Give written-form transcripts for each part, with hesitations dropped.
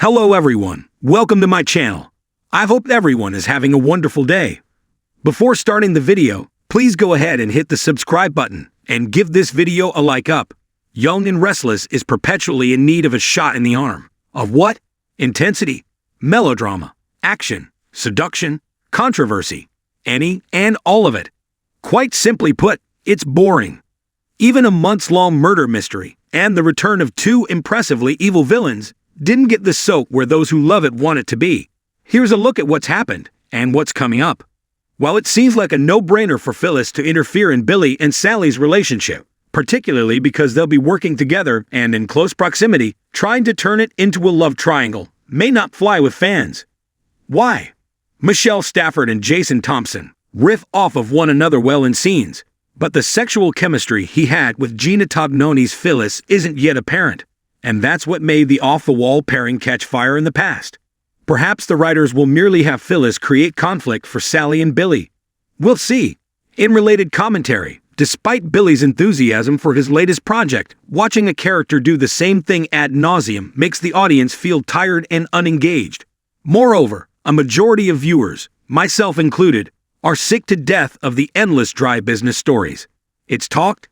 Hello everyone, welcome to my channel. I hope everyone is having a wonderful day. Before starting the video, please go ahead and hit the subscribe button and give this video a like up. Young and Restless is perpetually in need of a shot in the arm. Of what? Intensity, melodrama, action, seduction, controversy, any and all of it. Quite simply put, it's boring. Even a months-long murder mystery and the return of two impressively evil villains didn't get the soak where those who love it want it to be. Here's a look at what's happened and what's coming up. While it seems like a no-brainer for Phyllis to interfere in Billy and Sally's relationship, particularly because they'll be working together and in close proximity, trying to turn it into a love triangle may not fly with fans. Why? Michelle Stafford and Jason Thompson riff off of one another well in scenes, but the sexual chemistry he had with Gina Tognoni's Phyllis isn't yet apparent, and that's what made the off-the-wall pairing catch fire in the past. Perhaps the writers will merely have Phyllis create conflict for Sally and Billy. We'll see. In related commentary, despite Billy's enthusiasm for his latest project, watching a character do the same thing ad nauseum makes the audience feel tired and unengaged. Moreover, a majority of viewers, myself included, are sick to death of the endless dry business stories. It's talk,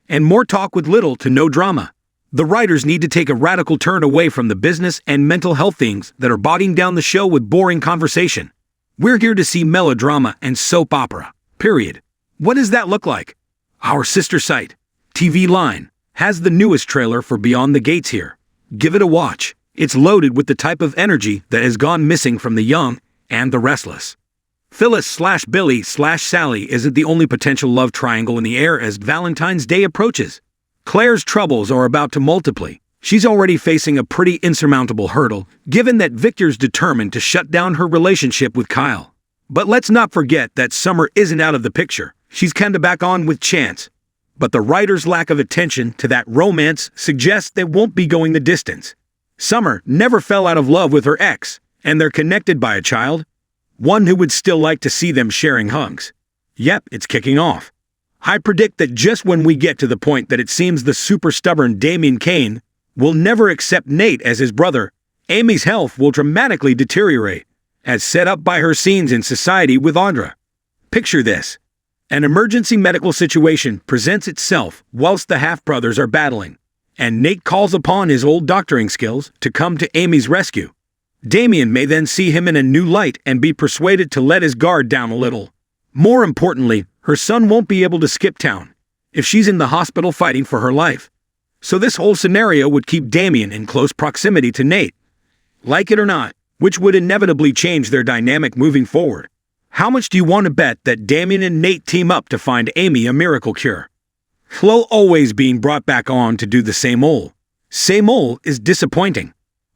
and more talk with little to no drama. The writers need to take a radical turn away from the business and mental health things that are bogging down the show with boring conversation. We're here to see melodrama and soap opera, period. What does that look like? Our sister site, TV Line, has the newest trailer for Beyond the Gates here. Give it a watch. It's loaded with the type of energy that has gone missing from the young and the restless. Phyllis/Billy/Sally isn't the only potential love triangle in the air as Valentine's Day approaches. Claire's troubles are about to multiply. She's already facing a pretty insurmountable hurdle, given that Victor's determined to shut down her relationship with Kyle. But let's not forget that Summer isn't out of the picture. She's kinda back on with Chance. But the writer's lack of attention to that romance suggests they won't be going the distance. Summer never fell out of love with her ex, and they're connected by a child. One who would still like to see them sharing hugs. Yep, it's kicking off. I predict that just when we get to the point that it seems the super stubborn Damian Kane will never accept Nate as his brother, Amy's health will dramatically deteriorate, as set up by her scenes in Society with Audra. Picture this. An emergency medical situation presents itself whilst the half-brothers are battling, and Nate calls upon his old doctoring skills to come to Amy's rescue. Damian may then see him in a new light and be persuaded to let his guard down a little. More importantly, her son won't be able to skip town if she's in the hospital fighting for her life. So this whole scenario would keep Damian in close proximity to Nate. Like it or not, which would inevitably change their dynamic moving forward. How much do you want to bet that Damian and Nate team up to find Amy a miracle cure? Flo always being brought back on to do the same old. Same old is disappointing.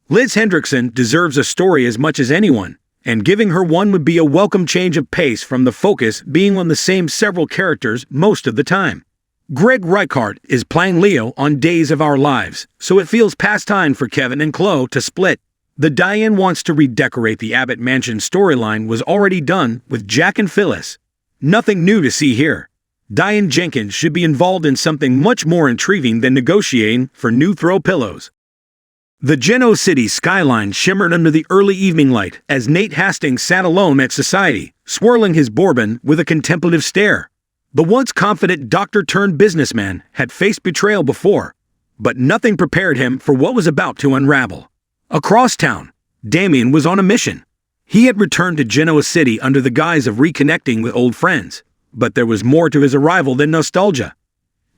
Liz Hendrickson deserves a story as much as anyone, and giving her one would be a welcome change of pace from the focus being on the same several characters most of the time. Greg Reichardt is playing Leo on Days of Our Lives, so it feels past time for Kevin and Chloe to split. The Diane wants to redecorate the Abbott Mansion storyline was already done with Jack and Phyllis. Nothing new to see here. Diane Jenkins should be involved in something much more intriguing than negotiating for new throw pillows. The Geno City skyline shimmered under the early evening light as Nate Hastings sat alone at Society, swirling his bourbon with a contemplative stare. The once confident doctor-turned-businessman had faced betrayal before, but nothing prepared him for what was about to unravel. Across town, Damian was on a mission. He had returned to Genoa City under the guise of reconnecting with old friends, but there was more to his arrival than nostalgia.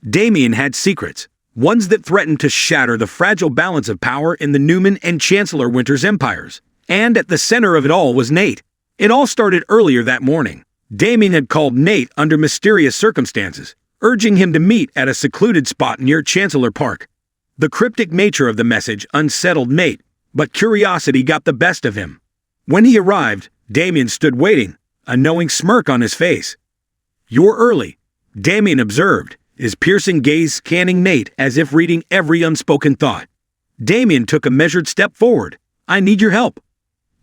Damian had secrets. Ones that threatened to shatter the fragile balance of power in the Newman and Chancellor Winters empires. And at the center of it all was Nate. It all started earlier that morning. Damian had called Nate under mysterious circumstances, urging him to meet at a secluded spot near Chancellor Park. The cryptic nature of the message unsettled Nate, but curiosity got the best of him. When he arrived, Damian stood waiting, a knowing smirk on his face. "You're early," Damian observed, his piercing gaze scanning Nate as if reading every unspoken thought. Damian took a measured step forward. "I need your help."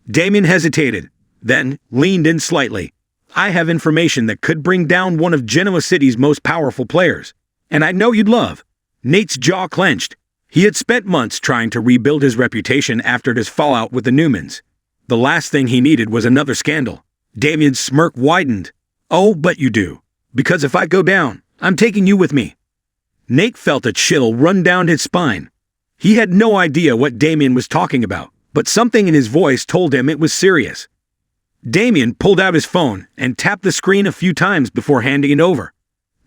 Damian hesitated, then leaned in slightly. "I have information that could bring down one of Genoa City's most powerful players, and I know you'd love." Nate's jaw clenched. He had spent months trying to rebuild his reputation after his fallout with the Newmans. The last thing he needed was another scandal. Damian's smirk widened. "Oh, but you do. Because if I go down, I'm taking you with me." Nate felt a chill run down his spine. He had no idea what Damian was talking about, but something in his voice told him it was serious. Damian pulled out his phone and tapped the screen a few times before handing it over.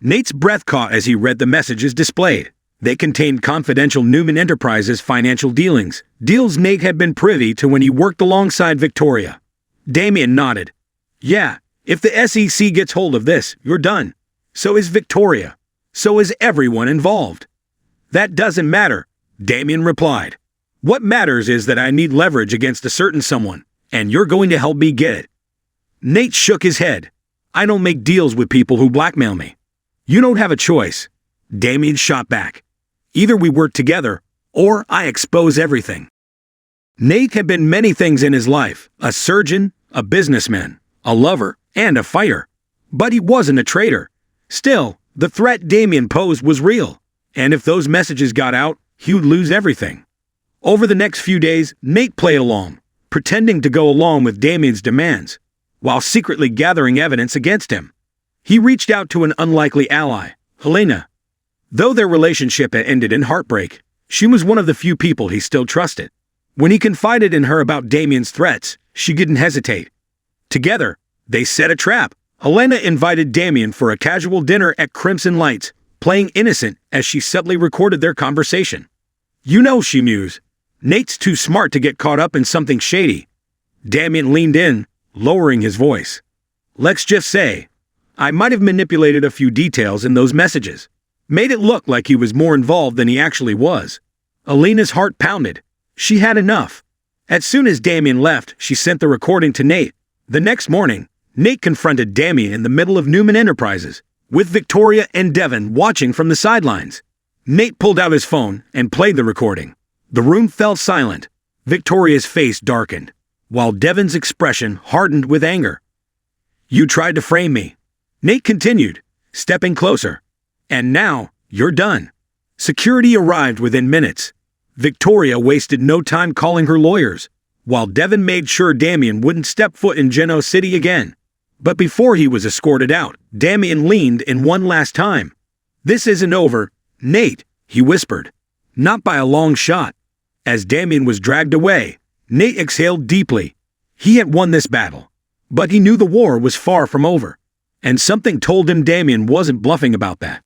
Nate's breath caught as he read the messages displayed. They contained confidential Newman Enterprises financial dealings, deals Nate had been privy to when he worked alongside Victoria. Damian nodded. "Yeah, if the SEC gets hold of this, you're done. So is Victoria. So is everyone involved." "That doesn't matter," Damian replied. "What matters is that I need leverage against a certain someone, and you're going to help me get it." Nate shook his head. "I don't make deals with people who blackmail me." "You don't have a choice," Damian shot back. "Either we work together, or I expose everything." Nate had been many things in his life: a surgeon, a businessman, a lover, and a fighter. But he wasn't a traitor. Still, the threat Damian posed was real, and if those messages got out, he would lose everything. Over the next few days, Nate played along, pretending to go along with Damian's demands, while secretly gathering evidence against him. He reached out to an unlikely ally, Helena. Though their relationship had ended in heartbreak, she was one of the few people he still trusted. When he confided in her about Damian's threats, she didn't hesitate. Together, they set a trap. Helena invited Damian for a casual dinner at Crimson Lights, playing innocent as she subtly recorded their conversation. "You know," she mused, "Nate's too smart to get caught up in something shady." Damian leaned in, lowering his voice. "Let's just say, I might have manipulated a few details in those messages. Made it look like he was more involved than he actually was." Helena's heart pounded. She had enough. As soon as Damian left, she sent the recording to Nate. The next morning, Nate confronted Damian in the middle of Newman Enterprises, with Victoria and Devon watching from the sidelines. Nate pulled out his phone and played the recording. The room fell silent. Victoria's face darkened, while Devon's expression hardened with anger. "You tried to frame me," Nate continued, stepping closer. "And now, you're done." Security arrived within minutes. Victoria wasted no time calling her lawyers, while Devon made sure Damian wouldn't step foot in Geno City again. But before he was escorted out, Damian leaned in one last time. "This isn't over, Nate," he whispered. "Not by a long shot." As Damian was dragged away, Nate exhaled deeply. He had won this battle, but he knew the war was far from over. And something told him Damian wasn't bluffing about that.